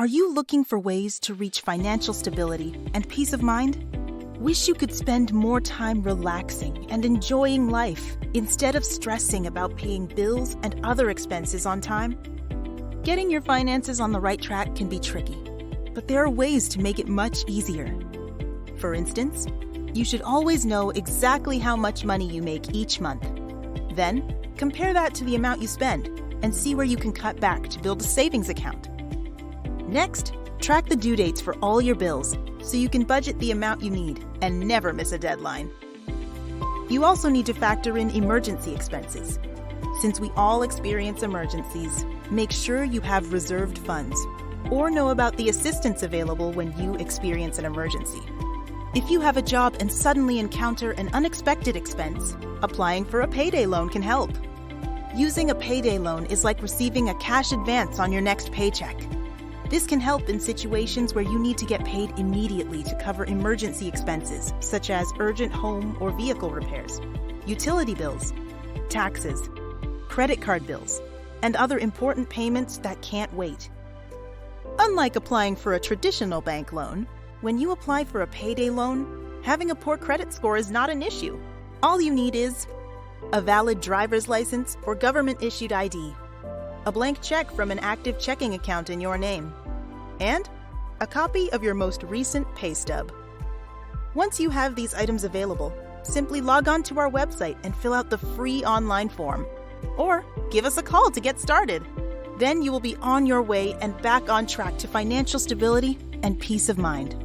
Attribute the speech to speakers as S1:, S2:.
S1: Are you looking for ways to reach financial stability and peace of mind? Wish you could spend more time relaxing and enjoying life instead of stressing about paying bills and other expenses on time? Getting your finances on the right track can be tricky, but there are ways to make it much easier. For instance, you should always know exactly how much money you make each month. Then, compare that to the amount you spend and see where you can cut back to build a savings account. Next, track the due dates for all your bills so you can budget the amount you need and never miss a deadline. You also need to factor in emergency expenses. Since we all experience emergencies, make sure you have reserved funds or know about the assistance available when you experience an emergency. If you have a job and suddenly encounter an unexpected expense, applying for a payday loan can help. Using a payday loan is like receiving a cash advance on your next paycheck. This can help in situations where you need to get paid immediately to cover emergency expenses, such as urgent home or vehicle repairs, utility bills, taxes, credit card bills, and other important payments that can't wait. Unlike applying for a traditional bank loan, when you apply for a payday loan, having a poor credit score is not an issue. All you need is a valid driver's license or government-issued ID, a blank check from an active checking account in your name, and a copy of your most recent pay stub. Once you have these items available, simply log on to our website and fill out the free online form, or give us a call to get started. Then you will be on your way and back on track to financial stability and peace of mind.